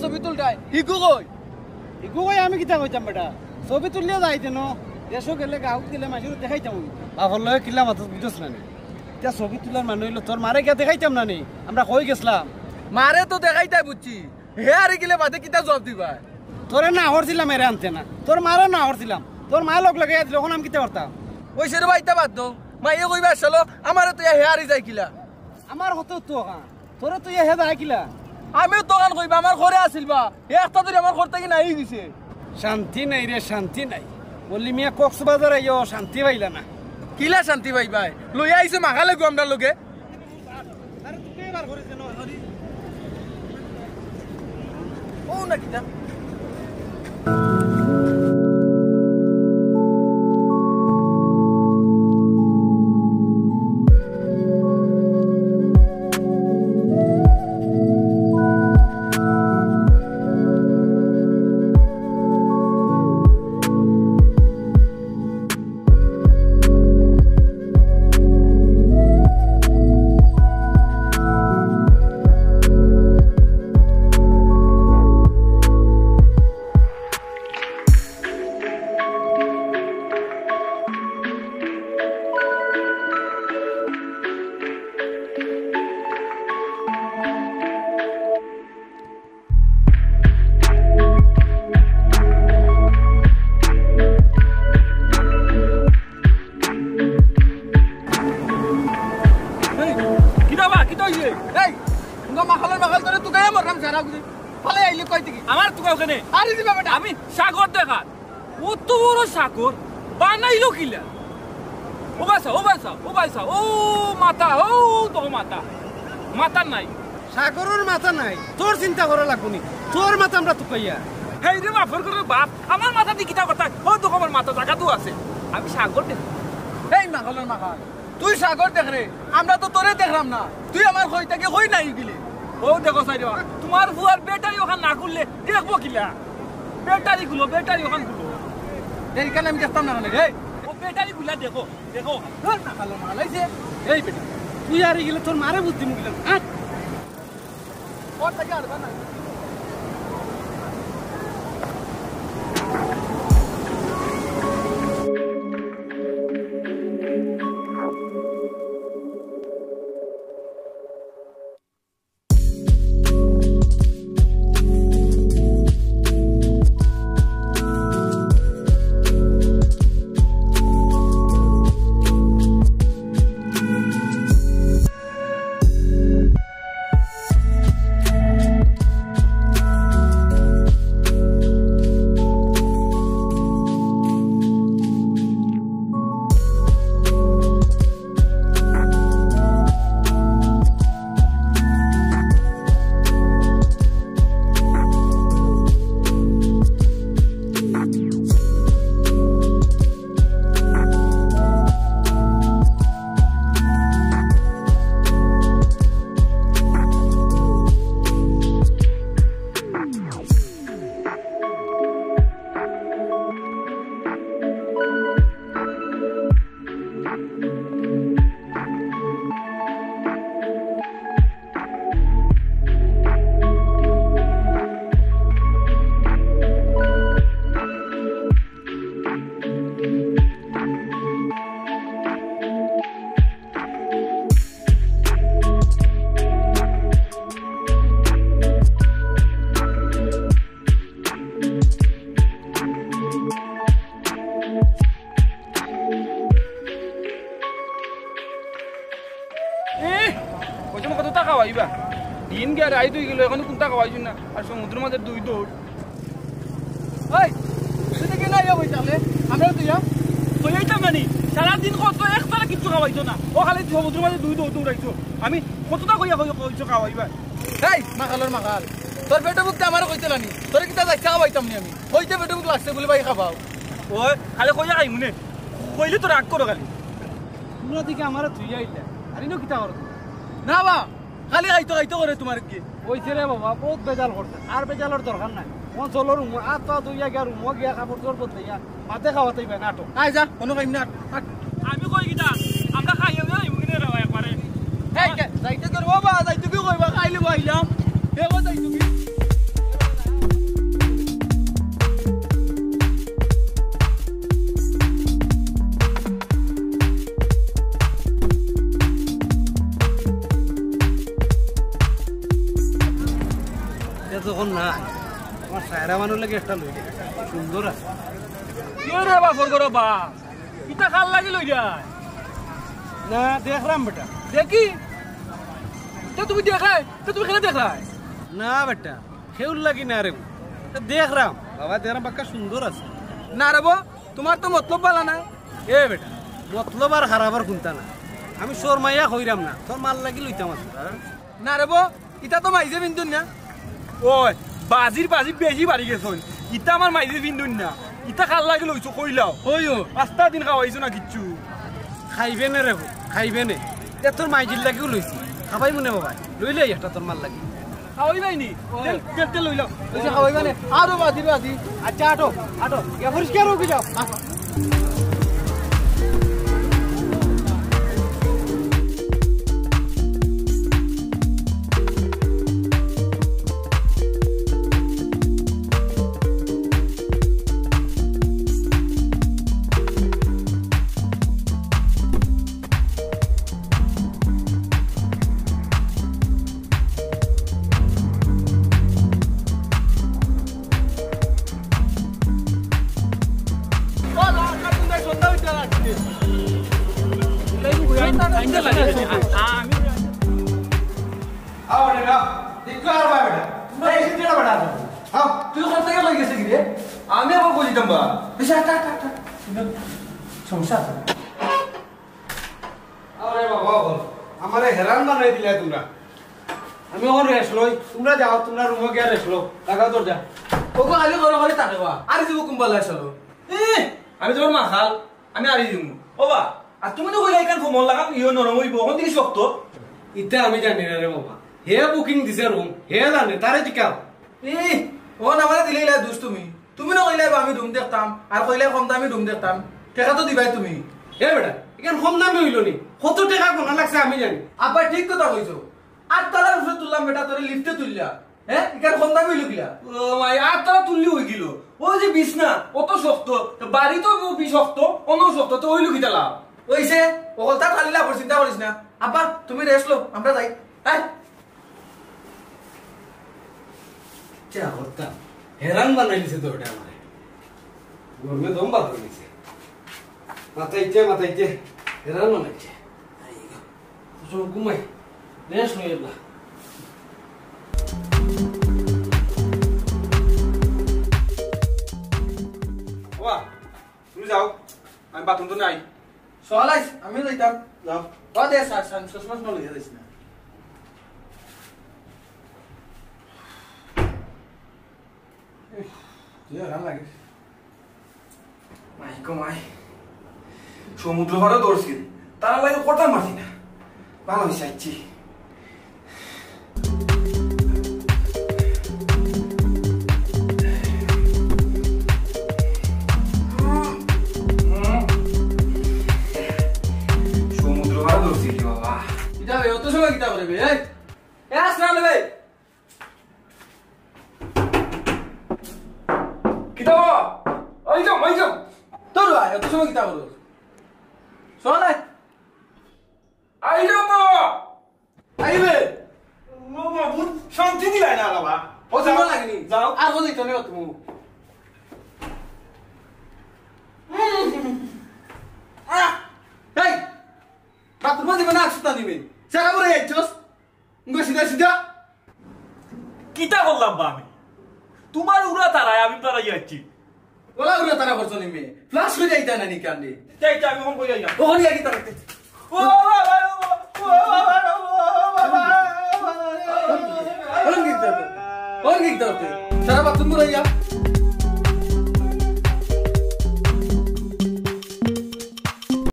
ছবি তুলটাই ইগু কই আমি কিতা কইতাম বেটা ছবি তুললে যাইতে ন দেশও গেলে গাঁত গেলে মানুষ দেখাইতাম বাপর লগে কিলা মাথা বুঝছ না এতিয়া ছবি তোলার মানুষ হইলো তোর মারে গিয়া দেখাইতাম না নি আমরা কই গেছিলাম মারে তো দেখাইতাই বুঝছি হে আরে গেলে বাদে কিতা জবাব দিবা তোরে না হরছিলাম এরে আনতে না তোর মারে না হরছিলাম তোর মা লোক লাগাই দিল ওখানে আমি কিতা করতাম ওই সেরে বাইতা বাদ দাও মাইয়ে কইবা আসলো আমারে তো হে আরে যাই কিলা আমার হতো তো তোরে তো হে যাই কিলা আমিও দোকান কইবা আমার ঘরে আসিল বা একটা ধরে আমার ঘর থেকে নাই গেছে শান্তি নাই রে শান্তি নাই বললি মিয়া কক্সবাজার আইও শান্তি পাইলা না কিলা শান্তি পাই ভাই লই আইছে মাখালে গো আমরা লগে আরে তুই কেবার করিস না হরি ও না কিটা আমি সাগর দেখা কত বড় সাগর বানাইলো কিলা ও বাইসা ও মাথা ও তো মাথা নাই সাগরের মাথা নাই তোর চিন্তা করা লাগবনি তোর মাথা আমরা তুকাইয়া হেই রে বাফর করে বাপ আমার মাথা দিয়ে কিটা কথা ও তো আমার মাথা জায়গা তো আছে আমি সাগর দেখ এই মাখালের মাখা তুই সাগর দেখ রে আমরা তো তোরে দেখলাম না তুই আমার কই থেকে কই নাই গিলি ও দেখো সাইড তোমার ফুয়ার ব্যাটারি ওখান না খুললে দেখবো কিলা ব্যাটারি ওখান খুলো এই কারণে আমি দেখতাম না রে ও ব্যাটারি গুলা দেখো মাখালের মালাইছে এই বেটা তুই আর গেলে তোর মারে বুদ্ধি মুগিলাম ওর থেকে আরবা না দিন গে রাই তুই গেল এখন কোনটা খাওয়াইছুন না আর সমুদ্রের মাঝে দুই দৌড় এই তুই কি না যাবো তাহলে আমরা তুই তুই এইতাম নানি সারাদিন কত একবারে কিচ্ছু খাওয়াইছো না ও খালি সমুদ্রের মাঝে দুই দৌড়াইছো আমি কতটা কইছো খাওয়াইবা এই মাখালের মাখাল তোর পেটে বুকতে আমার কইতে নানি তোর কিতা যাইতে খাওয়াইতাম নি আমি কইতে পেটে বুক লাগছে বলে ভাই খাবাও ও খালি কইয়া খাই মনে কইলে তো রাগ করো খালি তোমরা দিকে আমার তুই আইলা আর ইনো কিতা করত না বা খালি খাইতো করে তোমার কি ওইছে রে বাবা বহুত বেজাল করতে আর বেজালের দরকার নাই কোন চলোর আত্মা দুইয়া গিয়া রুম গিয়া কাপড় চোর বদলে গিয়া মাতে খাওয়াতেই পাই নাটক আই যা কোনো কাইম না আমি কই কিটা আমরা খাইও না ইমুনে রাও একবারে এই যাইতে করবো বা যাইতে কি কইবা খাইলে বইলাম হেও যাইতে কি তখন না আমার সায়রা মানুষ লাগে একটা লই দে সুন্দর আছে কি রে বাপর করো বা ইটা খাল লাগি লই যায় না দেখলাম বেটা দেখি তো তুমি দেখাই তো তুমি খেলে দেখাই না বেটা খেউল লাগি না রে দেখলাম বাবা দেখলাম বাক্কা সুন্দর আছে না রে বো তোমার তো মতলব বালা নাই এ বেটা মতলব আর খারাপর কোনটা না আমি শর্মাইয়া কইরাম না তোর মাল লাগি লইতাম আছে না রে বো ইটা তো মাইজে বিন্দুন না ওই বাজির বেশি বাড়ি গেছন ইটা আমার মাইজির বিন্দুন না ইটা খাল লাগি লইছো কইলাও ওইও 5টা দিন খাওয়াইছো না কিচ্ছু খাইবে নে রে খাইবে নে এ তোর মাইজির লাগিও লইছি খাবাই মনে বাবা লইলে একটা তোর মাল লাগি খাওয়াই নাইনি তেল লইলাও ওইসে খাওয়াই মানে আরো বাজি বাজি আচ্ছা আটো আটো ইয়া পরিষ্কার হোক যাও তুই কোন থেকে লই গেছে কি রে আমি আবার বুঝিতাম বা বেশি আটা সমস্যা আছে আরে বাবা আমারে হেরান বানাই দিলা তোমরা আমি ওর রেস্ট লই তোমরা যাও তোমরা রুমে গিয়ে রেস্ট লো লাগাও দরজা ওগো আলি করে তাকে বা আর দিব কুম্বাল আসলো আমি তোমার মা খাল আমি আরি দিম ও বা আর তুমি তো কইলা এখান ফমল লাগাম ইও নরম হইব কোন দিকে শক্ত ইটা আমি জানি না রে বাবা হে বুকিং দিছে রুম হে জানে তারে জিকাও ও না মানে দিলেই দুষ তুমি না কইলাই আমি রুম দেখতাম আর কইলাই কম দামি রুম দেখতাম টাকা তো দিবাই তুমি হে বেটা এখান কম দামে হইল নি কত টাকা কোনা লাগছে আমি জানি আবার ঠিক কথা কইছো 8 তলার উপরে তুললাম বেটা তোরে লিফটে তুললা হ্যাঁ এখান কম দামি হইল কিলা ও মাই আর তারা তুললি হই গিল ও যে বিছনা অত শক্ত বাড়ি তো শক্ত অন শক্ত তো হইল কি তালা ওইছে ওগলটা খালি লাভ চিন্তা করিস না আবার তুমি রেস্ট লো আমরা যাই হ্যাঁ চা হতা হেরান বানাই দিছে তো ওটা আমারে গরমে দম বাদ হয়ে গেছে মাথাইতে হেরান বানাইছে সব ঘুমাই রেস্ট লই এলা ওয়া তুমি যাও আমি বাথরুম তো নাই সলাইস আমি যাইতাম যাও ও দে স্যার চশমা লই যাইস না সমুদ্র পাড়ে দৌড়ছি তারা লাগে কটা মারছি না ভালো হয়েছে আইছি সমুদ্র পাড়ে দৌড়ছি বাবা কিতা বে অত সময় কিতা করে বে এ আসনা বে কিতা ওই যাও তোর ভাই এত সময় কিতা করো সলাই আই যাও মা আইবে মামা বহুত শান্তি দিলাই না বাবা ও সময় লাগেনি যাও আর কোন দিতে নেই তুমি এই বাথরুমে দিবে না আসতা দিবে সারা বলে যাইছস ইংগো সিধা কিতা করলাম বা আমি তোমার উড়া তারায় আমি তারা যাচ্ছি ওলা উড়া তারা করছ নিমে ফ্লাশ হয়ে যাইতা না নি কান্দে চাইটা আমি কম কই যাই ওখানে গিয়ে কিতা করতে ও বাবা ওর কি করতে সারা বাথরুম করে যা